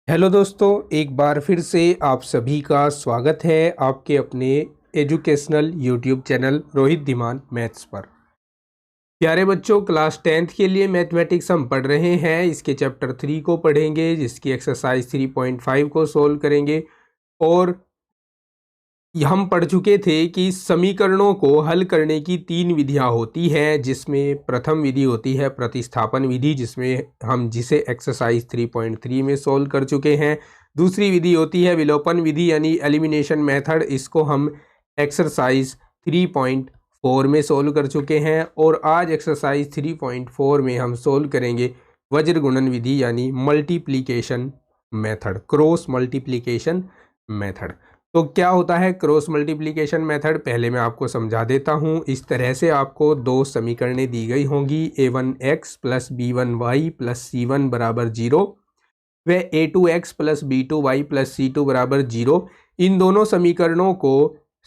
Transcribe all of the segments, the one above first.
Hello दोस्तों, एक बार फिर से आप सभी का स्वागत है आपके अपने educational YouTube channel Rohit Dhiman maths पर। प्यारे बच्चों, क्लास 10th के लिए मैथमेटिक्स हम पढ़ रहे हैं। इसके चैप्टर 3 को पढ़ेंगे, जिसकी एक्सरसाइज 3.5 को सोल्व करेंगे। और हम पढ़ चुके थे कि समीकरणों को हल करने की 3 विधियां होती हैं, जिसमें प्रथम विधि होती है प्रतिस्थापन विधि, जिसे एक्सरसाइज 3.3 में सोल्व कर चुके हैं। दूसरी विधि होती है विलोपन विधि यानी एलिमिनेशन मेथड, इसको हम एक्सरसाइज 3.4 में सोल्व कर चुके हैं। और आज एक्सरसाइज 3.4 में हम सोल्व करेंगे वज्र गुणन विधि यानी multiplication method, cross multiplication method. तो क्या होता है क्रॉस मल्टीप्लिकेशन मेथड, पहले मैं आपको समझा देता हूँ। इस तरह से आपको दो समीकरणें दी गई होंगी, a1x plus b1y plus c1 बराबर 0 व a2x plus b2y plus c2 बराबर 0। इन दोनों समीकरणों को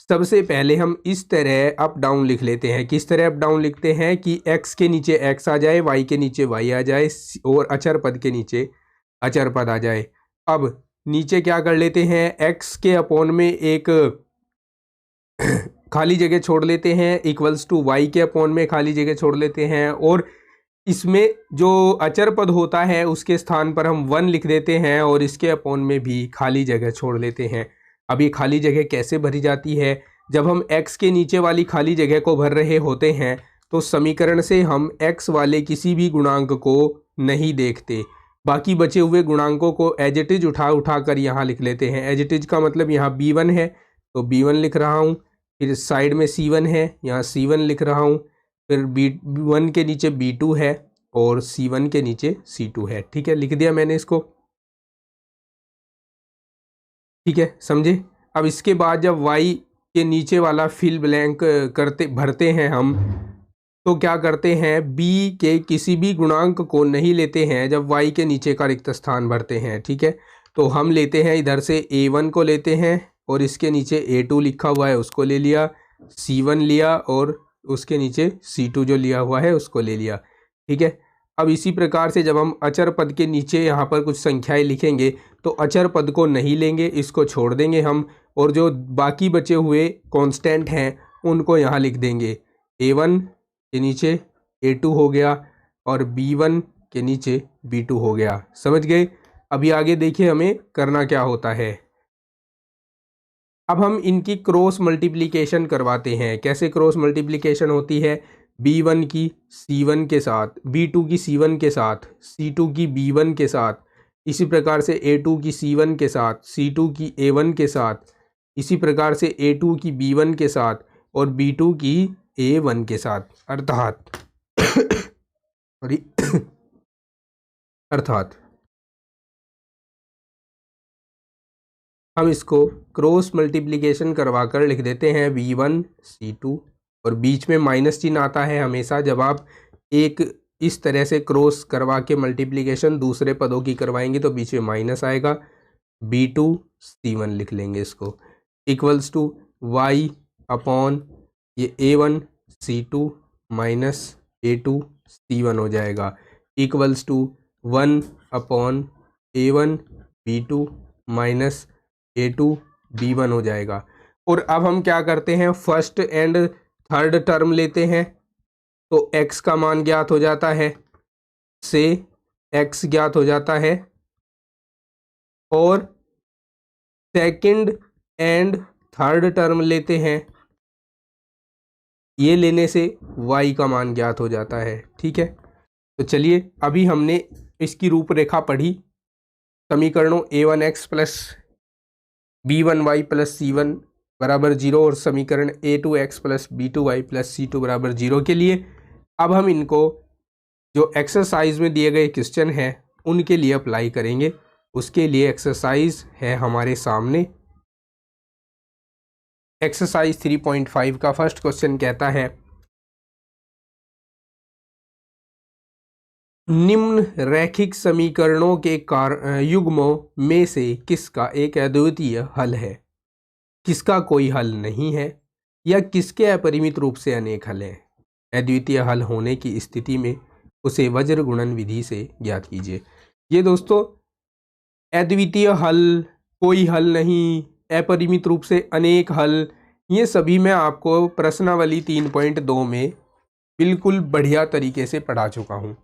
सबसे पहले हम इस तरह अप डाउन लिख लेते हैं। किस तरह अप डाउन लिखते हैं कि x के नीचे x आ जाए, y के नीचे y आ जाए और अचर पद के नीचे अचर पद आ जाए। अब नीचे क्या कर लेते हैं, x के अपोन में एक खाली जगह छोड़ लेते हैं, इक्वल्स टू y के अपोन में खाली जगह छोड़ लेते हैं। और इसमें जो अचर पद होता है उसके स्थान पर हम 1 लिख देते हैं और इसके अपोन में भी खाली जगह छोड़ लेते हैं। अब ये खाली जगह कैसे भरी जाती है, जब हम x के नीचे वाली खाली जगह को भर रहे होते हैं तो समीकरण से हम x वाले किसी भी गुणांक को नहीं देखते, बाकी बचे हुए गुणांकों को एज इट इज उठा कर यहाँ लिख लेते हैं। एज इट इज का मतलब यहाँ b1 है तो b1 लिख रहा हूँ, फिर साइड में c1 है, यहाँ c1 लिख रहा हूँ, फिर b1 के नीचे b2 है और c1 के नीचे c2 है। ठीक है, लिख दिया मैंने इसको। ठीक है, समझे। अब इसके बाद जब y के नीचे वाला फिल ब्लैंक भरते हैं हम, तो क्या करते हैं, b के किसी भी गुणांक को नहीं लेते हैं जब y के नीचे का रिक्त स्थान भरते हैं। ठीक है, तो हम लेते हैं इधर से a1 को लेते हैं और इसके नीचे a2 लिखा हुआ है उसको ले लिया, c1 लिया और उसके नीचे c2 जो लिया हुआ है उसको ले लिया। ठीक है, अब इसी प्रकार से जब हम अचर पद के नीचे यहाँ पर कुछ संख्याएं लिखेंगे तो अचर पद को नहीं लेंगे, इसको छोड़ देंगे हम, और जो बाकी बचे हुए कांस्टेंट हैं उनको यहाँ लिख देंगे। a1 के नीचे a2 हो गया और b1 के नीचे b2 हो गया। समझ गए। अभी आगे देखिए हमें करना क्या होता है। अब हम इनकी क्रॉस मल्टीप्लिकेशन करवाते हैं। कैसे क्रॉस मल्टीप्लिकेशन होती है, b1 की c1 के साथ, b2 की c1 के साथ, c2 की b1 के साथ, इसी प्रकार से a2 की c1 के साथ, c2 की a1 के साथ, इसी प्रकार से a2 की b1 के साथ और b2 की a1 के साथ, अर्थात सॉरी अर्थात हम इसको क्रॉस मल्टीप्लिकेशन करवा कर लिख देते हैं b1 c2, और बीच में माइनस चिन्ह आता है हमेशा जब आप एक इस तरह से क्रॉस करवा के मल्टीप्लिकेशन दूसरे पदों की करवाएंगे तो बीच में माइनस आएगा। b2 c1 लिख लेंगे इसको, इक्वल्स टू y अपॉन ये a1 c2 minus a2 c1 हो जाएगा, equals to 1 upon a1 b2 minus a2 b1 हो जाएगा। और अब हम क्या करते हैं, फर्स्ट एंड थर्ड टर्म लेते हैं तो x का मान ज्ञात हो जाता है, से x ज्ञात हो जाता है, और सेकंड एंड थर्ड टर्म लेते हैं, ये लेने से y का मान ज्ञात हो जाता है। ठीक है, तो चलिए अभी हमने इसकी रूपरेखा पढ़ी। समीकरणों a1x plus b1y plus c1 बराबर 0 और समीकरण a2x plus b2y plus c2 बराबर 0 के लिए अब हम इनको जो एक्सरसाइज में दिए गए क्वेश्चन हैं उनके लिए अप्लाई करेंगे। उसके लिए एक्सरसाइज है हमारे सामने। एक्सरसाइज 3.5 का फर्स्ट क्वेश्चन कहता है, निम्न रैखिक समीकरणों के युग्मों में से किसका एक अद्वितीय हल है, किसका कोई हल नहीं है, या किसके अपरिमित रूप से अनेक हल हैं। अद्वितीय हल होने की स्थिति में उसे वज्र गुणन विधि से ज्ञात कीजिए। ये दोस्तों अद्वितीय हल, कोई हल नहीं, अपरिमित रूप से अनेक हल, ये सभी मैं आपको प्रश्नावली 3.2 में बिल्कुल बढ़िया तरीके से पढ़ा चुका हूँ।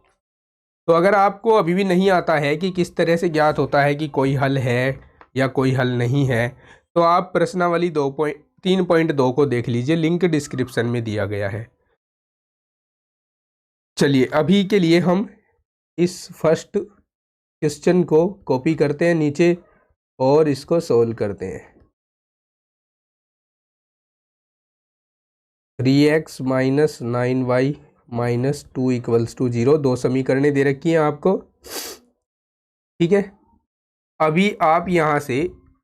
तो अगर आपको अभी भी नहीं आता है कि किस तरह से ज्ञात होता है कि कोई हल है या कोई हल नहीं है, तो आप प्रश्नावली 3.2 को देख लीजिए, लिंक डिस्क्रिप्शन में दिया गया है। चलिए अभी के लिए हम इस फर्स्ट क्वेश्चन को कॉपी करते हैं नीचे और इसको सोल्व करते हैं। 3x minus 9y minus 2 equals to 0, दो समीकरणें दे रखी हैं आपको, ठीक है। अभी आप यहाँ से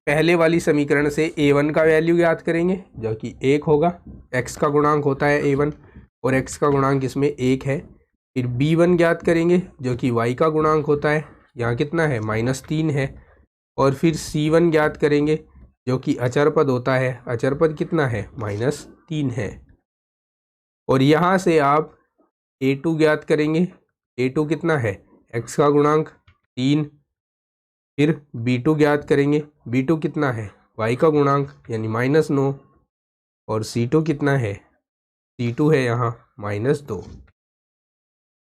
पहले वाली समीकरण से a1 का वैल्यू ज्ञात करेंगे जो कि 1 होगा, x का गुणांक होता है a1 और x का गुणांक इसमें 1 है। फिर b1 ज्ञात करेंगे जो कि y का गुणांक होता है, यहाँ कितना है -3 है। और फिर c1 ज्ञात करेंगे जो कि अचर पद होता है, अचर पद कितना है -3 है। और यहाँ से आप a2 ज्ञात करेंगे, a2 कितना है x का गुणांक 3। फिर b2 ज्ञात करेंगे, b2 कितना है y का गुणांक यानी -9। और c2 कितना है, c2 है यहाँ -2,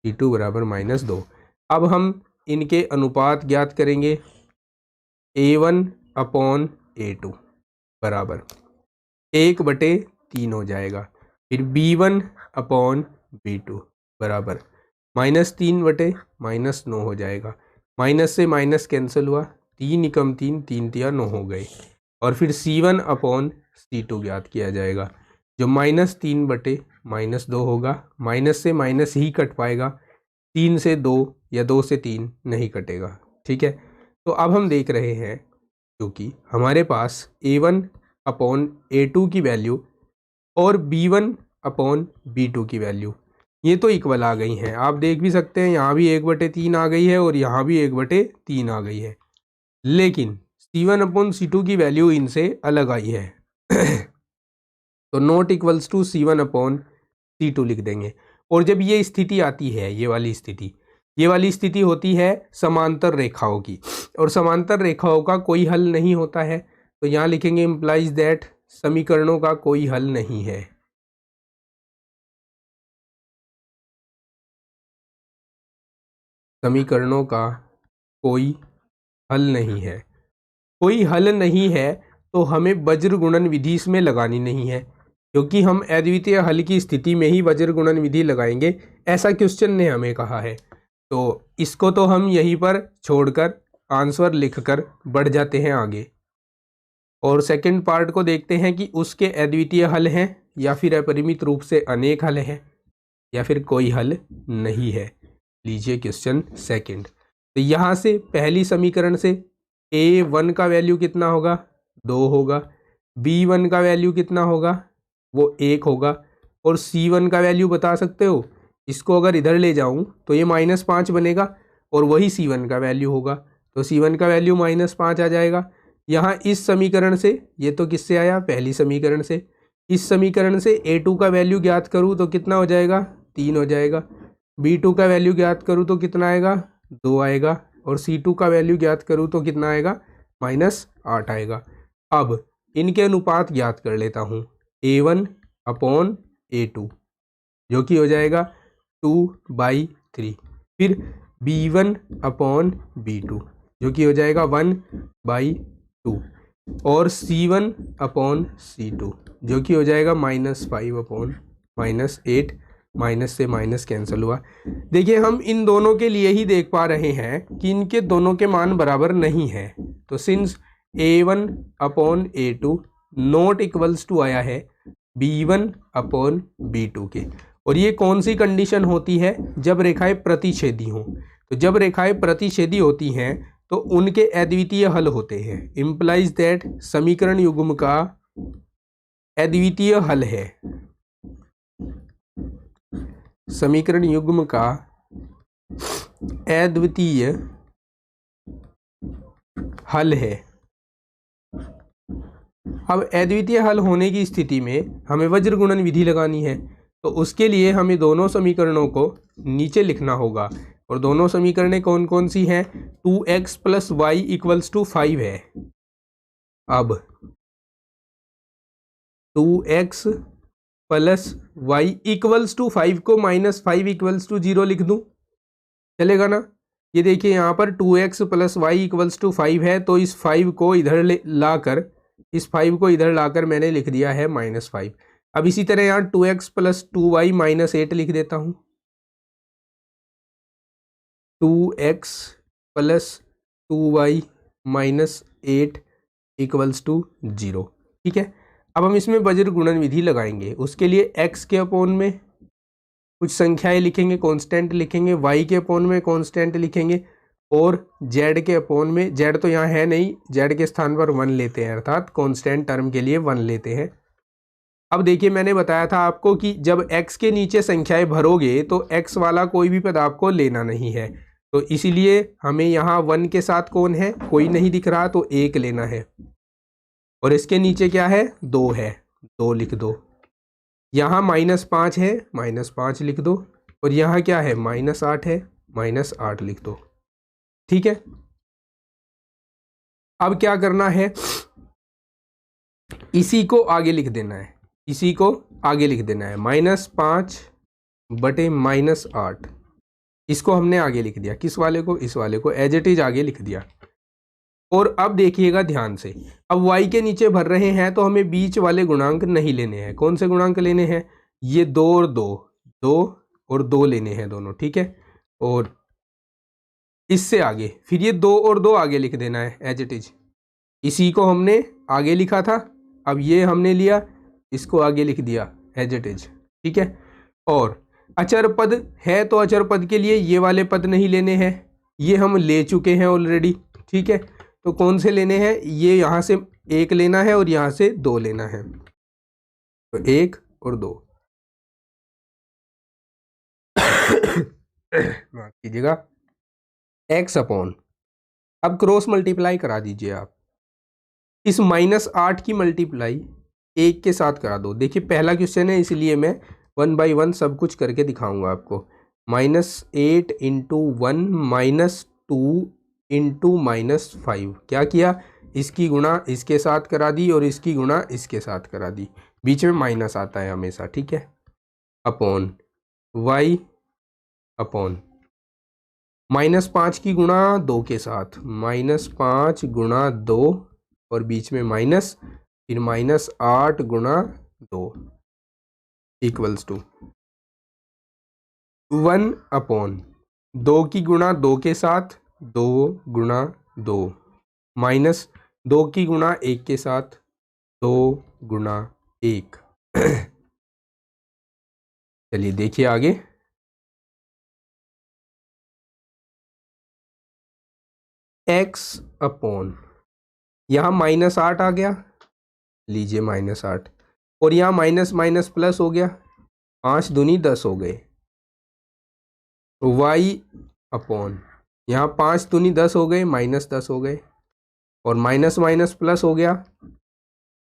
c2 बराबर -2। अब हम इनके अनुपात ज्ञात करेंगे, a1 अपॉन a2 बराबर 1/3 हो जाएगा। फिर b1 अपॉन b2 बराबर -3/-9 हो जाएगा। माइनस से माइनस कैंसिल हुआ, 3 एकम 3, 3 तिया 9 हो गए। और फिर c1 अपॉन c2 ज्ञात किया जाएगा जो -3/-2 होगा। माइनस से माइनस ही कट पाएगा, 3 से 2 या 2 से 3 नहीं कटेगा, ठीक है। तो अब हम देख रहे हैं क्योंकि हमारे पास a1 अपॉन a2 की वैल्यू और b1 अपॉन b2 की वैल्यू ये तो इक्वल आ गई हैं। आप देख भी सकते हैं यहाँ भी 1/3 आ गई है और यहाँ भी 1/3 आ गई है, लेकिन c1 अपॉन c2 की वैल्यू इनसे अलग आई है तो not equals to c1 upon c2 लिख देंगे। और जब ये स्थिति आती है, ये वाली स्थिति होती है समांतर रेखाओं की, और समांतर रेखाओं का कोई हल नहीं होता है, तो यहाँ लिखेंगे इम्प्लाइज दैट समीकरणों का कोई हल नहीं है। समीकरणों का कोई हल नहीं है। कोई हल नहीं है तो हमें वज्र गुणन विधि इसमें लगानी नहीं है, क्योंकि हम अद्वितीय हल की स्थिति में ही वज्र गुणन विधि लगाएंगे, ऐसा क्वेश्चन ने हमें कहा है। तो इसको तो हम यहीं पर छोड़कर आंसर लिखकर बढ़ जाते हैं आगे, और सेकंड पार्ट को देखते हैं कि उसके अद्वितीय हल हैं या फिर अपरिमित रूप से अनेक हल हैं या फिर कोई हल नहीं है। लीजिए क्वेश्चन सेकंड। तो यहाँ से पहली समीकरण से a1 का वैल्यू कितना होगा, 2 होगा। b1 का वैल्यू कितना होगा, वो 1 होगा। और c1 का वैल्यू बता सकते हो, इसको अगर इधर ले जाऊं तो ये -5 बनेगा और वही c1 का वैल्यू होगा, तो c1 का वैल्यू -5 आ जाएगा। यहाँ इस समीकरण से, ये तो किससे आया, पहली समीकरण से, इस समीकरण से a2 का वैल्यू ज्ञात करूँ तो कितना हो जाएगा, 3 हो जाएगा। b2 का वैल्यू ज्ञात करूँ तो कितना आएगा, 2 आएगा। और c2 का वैल्यू ज्ञात करूँ तो कितना आएगा, -8 आएगा। अब इनके अनुपात ज्ञात कर लेता हूँ, a1 अपॉन a2 जो कि हो जाएगा 2/3। फिर b1 अपॉन b2 जो कि हो जाएगा 1/2। और c1 अपॉन c2 जो कि हो जाएगा -5 अपॉन -8। माइनस से माइनस कैंसिल हुआ। देखिए हम इन दोनों के लिए ही देख पा रहे हैं कि इनके दोनों के मान बराबर नहीं है, तो since a1 upon a2 not equals to आया है b1 अपॉन b2 के। और ये कौन सी कंडीशन होती है, जब रेखाएं प्रतिच्छेदी हों। तो जब रेखाएं प्रतिच्छेदी होती हैं तो उनके अद्वितीय हल होते हैं। इम्प्लाइज दैट समीकरण युग्म का अद्वितीय हल है, समीकरण युग्म का अद्वितीय हल है। अब अद्वितीय हल होने की स्थिति में हमें वज्र गुणन विधि लगानी है, तो उसके लिए हमें दोनों समीकरणों को नीचे लिखना होगा। और दोनों समीकरणें कौन कौन सी हैं? 2x plus Y equals to 5 है। अब 2x plus Y equals to 5 को -5 इक्वल्स टू 0 लिख दूं, चलेगा ना? ये देखिए यहाँ पर 2x plus Y equals to 5 है, तो इस 5 को इधर लाकर मैंने लिख दिया है -5। अब इसी तरह यहाँ 2x प्लस 2y -8 लिख देता हूँ। 2x plus 2y -8 equals to 0। ठीक है, अब हम इसमें वज्र गुणन विधि लगाएंगे। उसके लिए x के अपोन में कुछ संख्याएं लिखेंगे, कांस्टेंट लिखेंगे, y के अपोन में कांस्टेंट लिखेंगे, और z के अपोन में, z तो यहाँ है नहीं, z के स्थान पर 1 लेते हैं, अर्थात कांस्टेंट टर्म के लिए 1 लेते हैं। अब देखिए मैंने बताया था आपको कि जब x के नीचे संख्याएं भरोगे तो x वाला कोई भी पद आपको लेना नहीं है, तो इसीलिए हमें यहाँ 1 के साथ कौन है, कोई नहीं दिख रहा, तो 1 लेना है। और इसके नीचे क्या है, 2 है, 2 लिख दो। यहाँ -5 है, -5 लिख दो। और यहाँ क्या है, -8 है, -8 लिख दो। ठीक है, अब क्या करना है, इसी को आगे लिख देना है, इसी को आगे लिख देना है। -5 बटे -8, इसको हमने आगे लिख दिया। किस वाले को, इस वाले को एज इट इज आगे लिख दिया। और अब देखिएगा ध्यान से, अब y के नीचे भर रहे हैं तो हमें बीच वाले गुणांक नहीं लेने हैं। कौन से गुणांक लेने हैं, ये 2 और 2, 2 और 2 लेने हैं दोनों। ठीक है, और इससे आगे फिर ये 2 और 2 आगे लिख देना है एज इट इज। इसी को हमने आगे लिखा था, अब ये हमने लिया, इसको आगे लिख दिया एज इट इज। ठीक है, और अचर पद है तो अचर पद के लिए ये वाले पद नहीं लेने हैं, ये हम ले चुके हैं ऑलरेडी। ठीक है, तो कौन से लेने हैं, ये यहाँ से 1 लेना है और यहाँ से 2 लेना है, तो 1 और 2 माफ कीजिएगा, x अपॉन, अब क्रॉस मल्टीप्लाई करा दीजिए आप। इस -8 की मल्टीप्लाई 1 के साथ करा दो। देखिए पहला क्वेश्चन है, इसलिए मैं 1 बाई 1 सब कुछ करके दिखाऊंगा आपको। -8 इंटू 1 -2 इंटू -5, क्या किया, इसकी गुणा इसके साथ करा दी और इसकी गुणा इसके साथ करा दी, बीच में माइनस आता है हमेशा। ठीक है, अपॉन y अपॉन -5 की गुणा 2 के साथ, -5 गुणा 2 और बीच में माइनस, फिर -8 गुणा 2 इक्वल्स टू 1 अपॉन 2 की गुणा 2 के साथ, 2 गुणा 2 माइनस 2 की गुणा 1 के साथ, 2 गुणा 1। चलिए देखिए आगे, x अपॉन, यहाँ -8 आ गया, लीजिए -8, और यहाँ माइनस माइनस प्लस हो गया, 5 दूनी 10 हो गए, y अपॉन, यहाँ 5 दूनी 10 हो गए, -10 हो गए, और माइनस माइनस प्लस हो गया,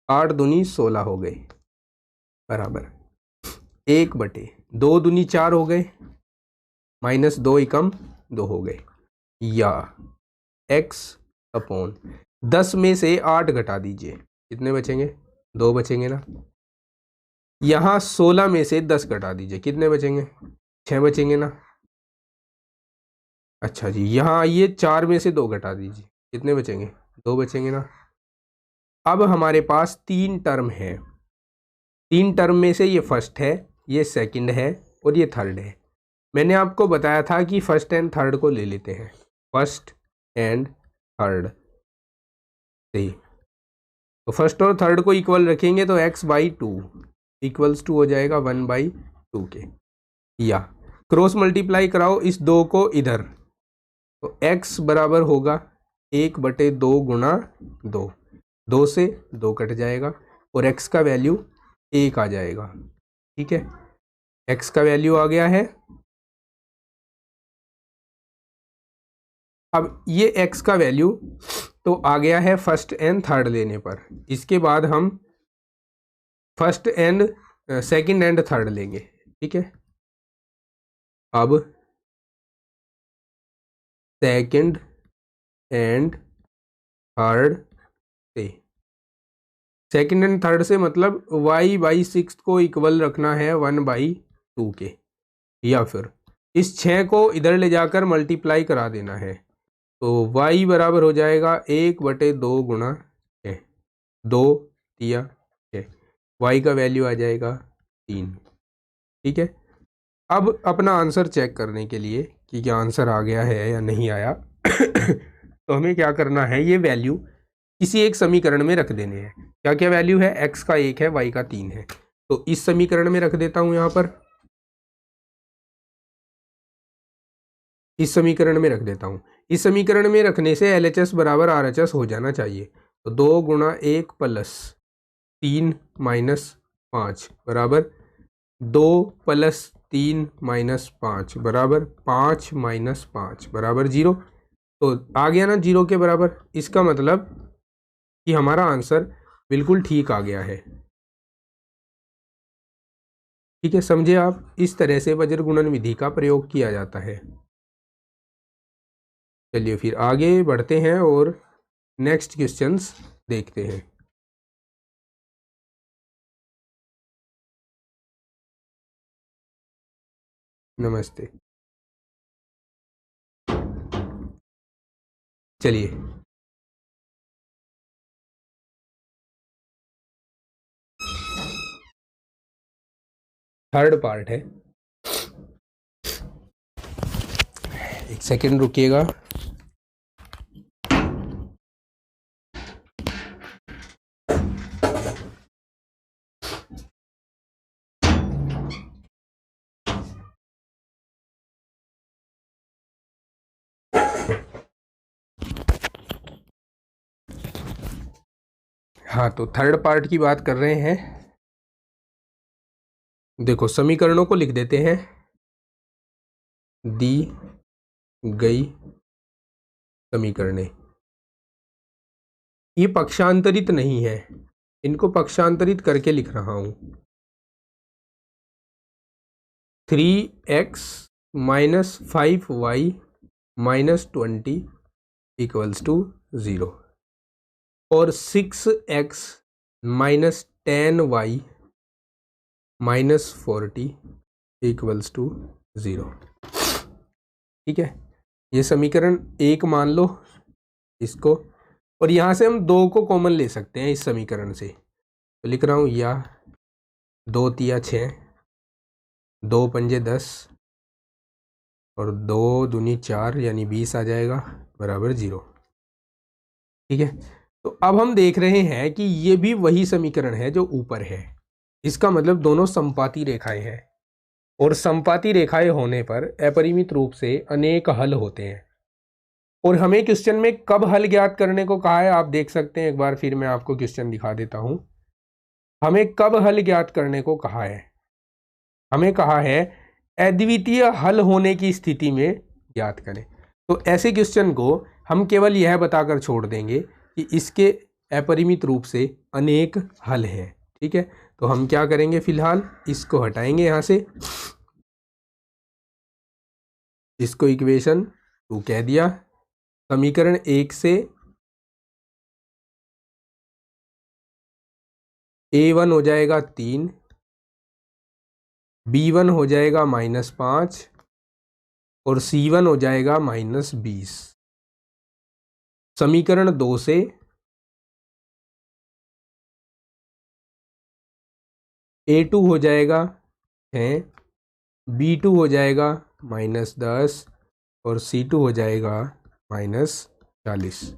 8 दूनी 16 हो गए, बराबर 1 बटे 2 दूनी 4 हो गए, -2 एकम 2 हो गए, या x अपॉन 10 में से 8 घटा दीजिए, कितने बचेंगे, 2 बचेंगे ना। यहाँ 16 में से 10 घटा दीजिए, कितने बचेंगे, 6 बचेंगे ना। अच्छा जी, यहाँ आइए 4 में से 2 घटा दीजिए, कितने बचेंगे, 2 बचेंगे ना। अब हमारे पास 3 टर्म है, 3 टर्म में से ये फर्स्ट है, ये सेकंड है और ये थर्ड है। मैंने आपको बताया था कि फर्स्ट एंड थर्ड को ले लेते हैं, फर्स्ट एंड थर्ड से, तो फर्स्ट और थर्ड को इक्वल रखेंगे तो x/2 इक्वल्स टू हो जाएगा 1/2 के, या क्रॉस मल्टीप्लाई कराओ इस 2 को इधर, तो x बराबर होगा 1/2 गुणा 2, 2 से 2 कट जाएगा और x का वैल्यू 1 आ जाएगा। ठीक है, x का वैल्यू आ गया है। अब ये x का वैल्यू तो आ गया है फर्स्ट एंड थर्ड लेने पर, इसके बाद हम first and second and third लेंगे। ठीक है, अब सेकंड एंड थर्ड से। सेकंड एंड थर्ड से मतलब y बाई सिक्स को इक्वल रखना है 1/2 के, या फिर इस 6 को इधर ले जाकर मल्टीप्लाई करा देना है। तो y बराबर हो जाएगा 1/2 गुणा 6, 2 तिया 6, y का वैल्यू आ जाएगा 3। ठीक है, अब अपना आंसर चेक करने के लिए कि क्या आंसर आ गया है या नहीं आया तो हमें क्या करना है, ये वैल्यू किसी एक समीकरण में रख देने हैं। क्या क्या वैल्यू है, x का 1 है, y का 3 है। तो इस समीकरण में रख देता हूं, यहां पर इस समीकरण में रख देता हूं। इस समीकरण में रखने से LHS बराबर RHS हो जाना चाहिए। तो 2 गुणा 1 प्लस 3 माइनस 5 बराबर 2 प्लस 3 माइनस 5 बराबर 5 माइनस 5 बराबर 0। तो आ गया ना 0 के बराबर। इसका मतलब कि हमारा आंसर बिल्कुल ठीक आ गया है। ठीक है, समझे आप, इस तरह से वज्र गुणन विधि का प्रयोग किया जाता है। चलिए फिर आगे बढ़ते हैं और नेक्स्ट क्वेश्चंस देखते हैं। नमस्ते। चलिए थर्ड पार्ट है, एक सेकंड रुकिएगा। हाँ, तो थर्ड पार्ट की बात कर रहे हैं। देखो समीकरणों को लिख देते हैं। दी गई समीकरणें, ये पक्षांतरित नहीं है, इनको पक्षांतरित करके लिख रहा हूं। 3x minus 5y minus 20 equals to 0 और 6x minus 10y minus 40 equals to 0। ठीक है, ये समीकरण एक मान लो इसको, और यहाँ से हम 2 को कॉमन ले सकते हैं इस समीकरण से। तो लिख रहा हूँ या 2 तिया 6, 2 पंजे 10 और 2 दूनी 4 यानी 20 आ जाएगा बराबर 0। ठीक है, तो अब हम देख रहे हैं कि ये भी वही समीकरण है जो ऊपर है। इसका मतलब दोनों समपाती रेखाएं हैं, और समपाती रेखाएं होने पर अपरिमित रूप से अनेक हल होते हैं। और हमें क्वेश्चन में कब हल ज्ञात करने को कहा है, आप देख सकते हैं। एक बार फिर मैं आपको क्वेश्चन दिखा देता हूं। हमें कब हल ज्ञात करने को कहा है, हमें कहा है अद्वितीय हल होने की स्थिति में ज्ञात करें। तो ऐसे क्वेश्चन को हम केवल यह बताकर छोड़ देंगे कि इसके अपरिमित रूप से अनेक हल हैं। ठीक है, तो हम क्या करेंगे, फिलहाल इसको हटाएंगे यहां से, इसको इक्वेशन 2 कह दिया। समीकरण 1 से a1 हो जाएगा 3, b1 हो जाएगा -5 और c1 हो जाएगा -20। समीकरण 2 से a2 हो जाएगा 6, b2 हो जाएगा -10 और c2 हो जाएगा -40।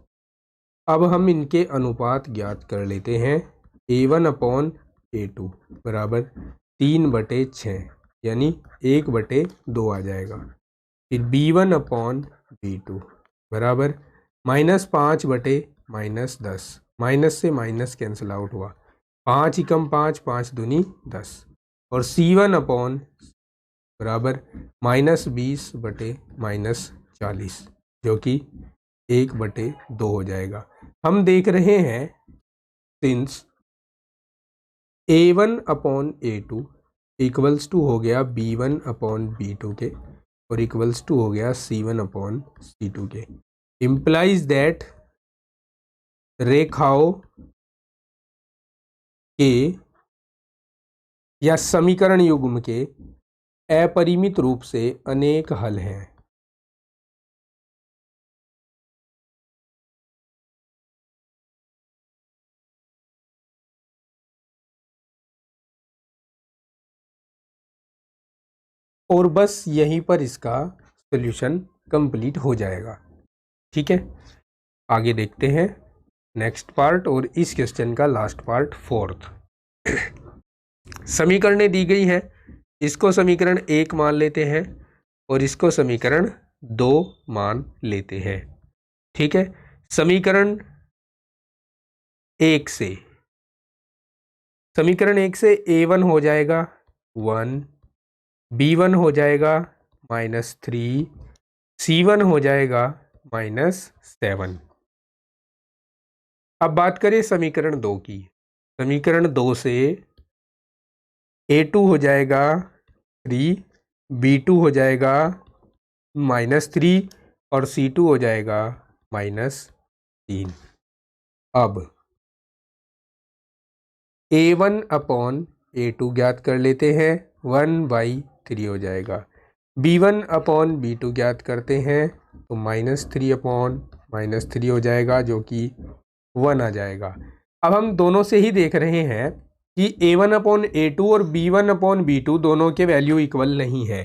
अब हम इनके अनुपात ज्ञात कर लेते हैं। a1 अपॉन a2 बराबर 3/6 यानी 1/2 आ जाएगा। फिर b1 अपॉन b2 बराबर -5/-10, माइनस से माइनस कैंसिल आउट हुआ, 5 एकम 5, 5 दूनी 10 और c1 अपॉन बराबर -20/-40 जो कि 1/2 हो जाएगा। हम देख रहे हैं since a1 upon a2 equals to हो गया b1 अपॉन b2 के, और इक्वल्स टू हो गया C1/C2 के। इम्प्लाइज दैट रेखाओं के या समीकरण युग्म के अपरिमित रूप से अनेक हल हैं। और बस यहीं पर इसका सॉल्यूशन कंप्लीट हो जाएगा। ठीक है, आगे देखते हैं नेक्स्ट पार्ट और इस क्वेश्चन का लास्ट पार्ट, फोर्थ। समीकरणें दी गई हैं, इसको समीकरण 1 मान लेते हैं और इसको समीकरण 2 मान लेते हैं। ठीक है, समीकरण 1 से A1 हो जाएगा 1, B1 हो जाएगा -3, C1 हो जाएगा -7। अब बात करें समीकरण 2 की। समीकरण 2 से A2 हो जाएगा 3, B2 हो जाएगा -3 और C2 हो जाएगा -3। अब A1/A2 ज्ञात कर लेते हैं, 1/3 हो जाएगा। B1/B2 ज्ञात करते हैं तो -3/-3 हो जाएगा, जो कि 1 आ जाएगा। अब हम दोनों से ही देख रहे हैं कि A1/A2 और B1/B2 दोनों के वैल्यू इक्वल नहीं है,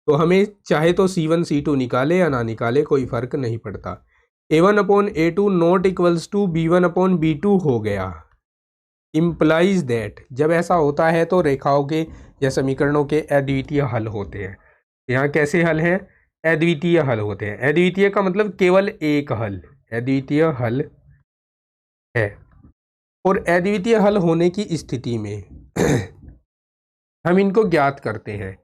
तो हमें चाहे तो C1 C2 निकाले या ना निकाले कोई फर्क नहीं पड़ता। A1/A2 not equals to B1/B2 हो गया। इम्प्लाइज दैट, जब ऐसा होता है तो रेखाओं के या समीकरणों के अद्वितीय हल होते हैं। यहाँ कैसे हल हैं? अद्वितीय हल होते हैं। अद्वितीय का मतलब केवल एक हल, अद्वितीय हल है। और अद्वितीय हल होने की स्थिति में हम इनको ज्ञात करते हैं।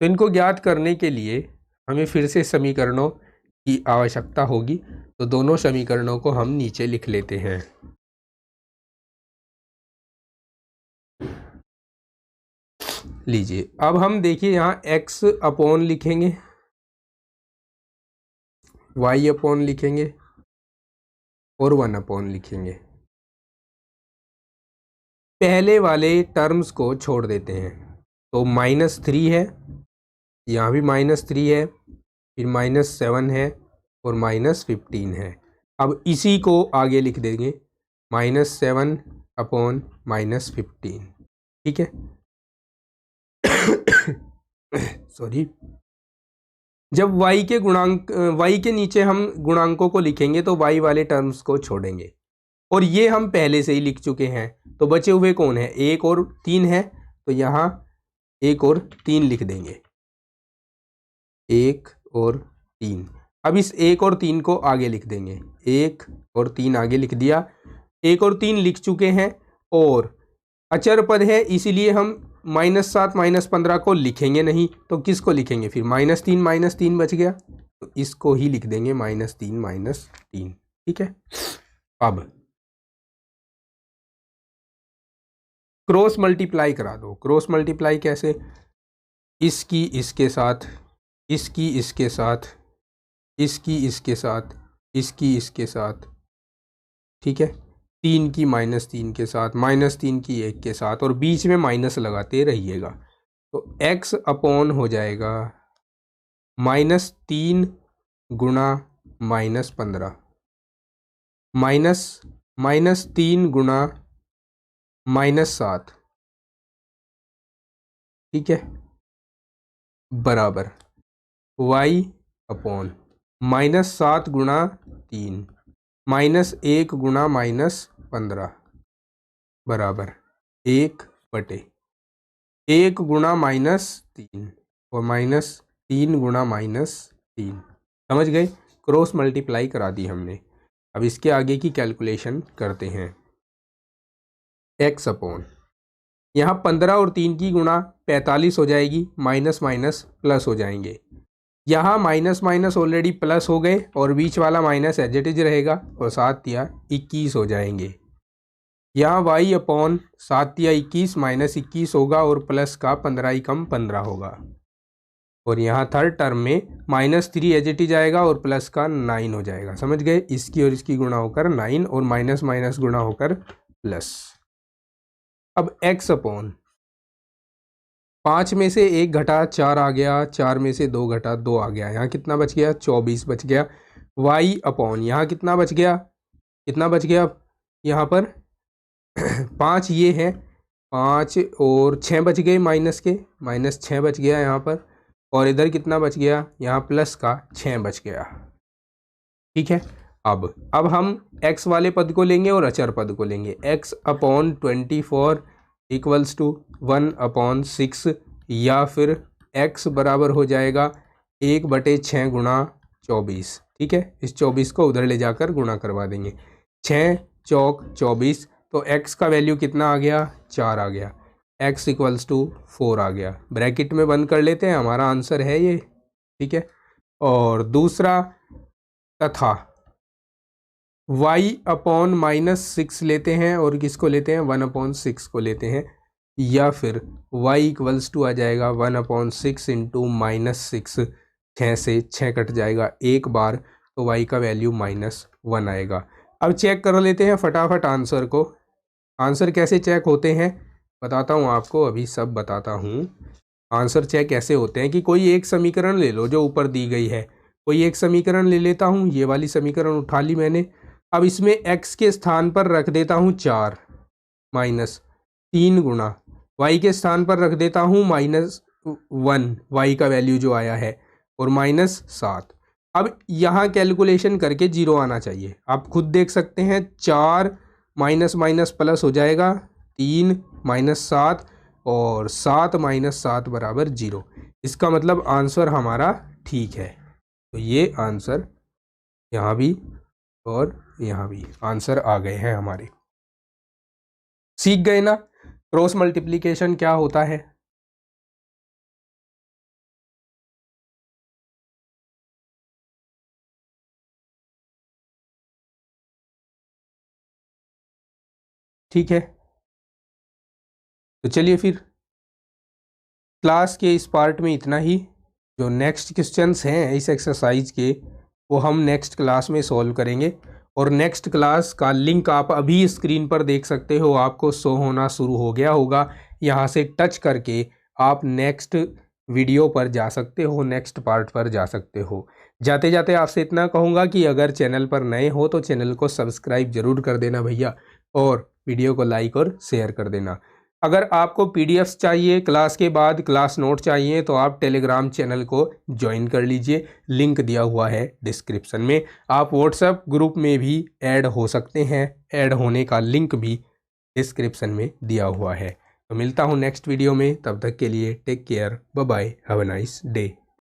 तो इनको ज्ञात करने के लिए हमें फिर से समीकरणों की आवश्यकता होगी, तो दोनों समीकरणों को हम नीचे लिख लेते हैं। लीजिए, अब हम देखिए यहाँ x/ लिखेंगे, y/ लिखेंगे और 1/ लिखेंगे। पहले वाले टर्म्स को छोड़ देते हैं, तो -3 है, यहाँ भी -3 है, फिर -7 है और -15 है। अब इसी को आगे लिख देंगे, -7/-15। ठीक है, सॉरी। जब y के गुणांक, y के नीचे हम गुणांकों को लिखेंगे तो y वाले टर्म्स को छोड़ेंगे, और ये हम पहले से ही लिख चुके हैं। तो बचे हुए कौन है? 1 और 3 है, तो यहाँ 1 और 3 लिख देंगे, 1 और 3। अब इस 1 और 3 को आगे लिख देंगे, 1 और 3 आगे लिख दिया। 1 और 3 लिख चुके हैं, और अचर पद है इसीलिए हम -7 -15 को लिखेंगे नहीं, तो किसको लिखेंगे फिर? -3 बच गया, तो इसको ही लिख देंगे -3। ठीक है, अब क्रॉस मल्टीप्लाई करा दो। क्रॉस मल्टीप्लाई कैसे? इसकी इसके साथ, इसकी इसके साथ, इसकी इसके साथ, इसकी इसके साथ। ठीक है, 3 की -3 के साथ, -3 की 1 के साथ, और बीच में माइनस लगाते रहिएगा। तो x/ हो जाएगा -3 गुणा -15, -3 गुणा -7। ठीक है, बराबर y/, -7 गुणा 3 -1 गुणा -15 बराबर 1/1 गुणा -3 और -3 गुणा -3। समझ गए? क्रॉस मल्टीप्लाई करा दी हमने। अब इसके आगे की कैलकुलेशन करते हैं। x/, यहाँ 15 और 3 की गुणा 45 हो जाएगी, माइनस माइनस प्लस हो जाएंगे। यहाँ माइनस माइनस ऑलरेडी प्लस हो गए, और बीच वाला माइनस एज इट इज रहेगा, और 7 या 21 हो जाएंगे। यहाँ y/, 7 या 21 -21 होगा, और प्लस का 15 ही कम 15 होगा। और यहाँ थर्ड टर्म में -3 एज इट इज आएगा और प्लस का 9 हो जाएगा। समझ गए? इसकी और इसकी गुणा होकर 9 और माइनस माइनस गुणा होकर प्लस। अब x अपॉन 5 में से 1 घटा 4 आ गया, 4 में से 2 घटा 2 आ गया, यहाँ कितना बच गया? 24 बच गया। y अपॉन यहाँ कितना बच गया? कितना बच गया यहाँ पर? 5 ये है, 5 और 6 बच गए माइनस के, -6 बच गया यहाँ पर। और इधर कितना बच गया? यहाँ प्लस का 6 बच गया। ठीक है। अब हम x वाले पद को लेंगे और अचर पद को लेंगे। x अपॉन 24 इक्वल्स टू 1/6 या फिर x बराबर हो जाएगा 1/6 गुणा 24। ठीक है, इस 24 को उधर ले जाकर गुणा करवा देंगे। 6 चौक 24, तो x का वैल्यू कितना आ गया? 4 आ गया। x इक्वल्स टू 4 आ गया। ब्रैकेट में बंद कर लेते हैं, हमारा आंसर है ये। ठीक है। और दूसरा तथा y अपॉन -6 लेते हैं और किसको लेते हैं? 1/6 को लेते हैं, या फिर y इक्वल्स टू आ जाएगा 1/6 इंटू -6। 6 से 6 कट जाएगा एक बार, तो y का वैल्यू -1 आएगा। अब चेक कर लेते हैं फटाफट आंसर को। आंसर कैसे चेक होते हैं बताता हूँ आपको, अभी सब बताता हूँ। आंसर चेक कैसे होते हैं कि कोई एक समीकरण ले लो जो ऊपर दी गई है, कोई एक समीकरण ले लेता हूँ। ये वाली समीकरण उठा ली मैंने। अब इसमें x के स्थान पर रख देता हूँ 4 -3 गुणा, y के स्थान पर रख देता हूँ -1, y का वैल्यू जो आया है, और -7। अब यहाँ कैलकुलेशन करके 0 आना चाहिए। आप खुद देख सकते हैं, 4 माइनस माइनस प्लस हो जाएगा, 3 -7 और 7 -7 बराबर 0। इसका मतलब आंसर हमारा ठीक है। तो ये आंसर यहाँ भी और यहाँ भी आंसर आ गए हैं हमारे। सीख गए ना क्रॉस मल्टीप्लिकेशन क्या होता है? ठीक है, तो चलिए फिर क्लास के इस पार्ट में इतना ही। जो नेक्स्ट क्वेश्चंस हैं इस एक्सरसाइज के, वो हम नेक्स्ट क्लास में सॉल्व करेंगे। और नेक्स्ट क्लास का लिंक आप अभी स्क्रीन पर देख सकते हो, आपको शो होना शुरू हो गया होगा। यहाँ से टच करके आप नेक्स्ट वीडियो पर जा सकते हो, नेक्स्ट पार्ट पर जा सकते हो। जाते जाते आपसे इतना कहूँगा कि अगर चैनल पर नए हो तो चैनल को सब्सक्राइब जरूर कर देना भैया, और वीडियो को लाइक और शेयर कर देना। अगर आपको पीडीएफ्स चाहिए, क्लास के बाद क्लास नोट चाहिए, तो आप टेलीग्राम चैनल को ज्वाइन कर लीजिए, लिंक दिया हुआ है डिस्क्रिप्शन में। आप व्हाट्सएप ग्रुप में भी ऐड हो सकते हैं, ऐड होने का लिंक भी डिस्क्रिप्शन में दिया हुआ है। तो मिलता हूँ नेक्स्ट वीडियो में, तब तक के लिए take care, bye bye, have a nice day.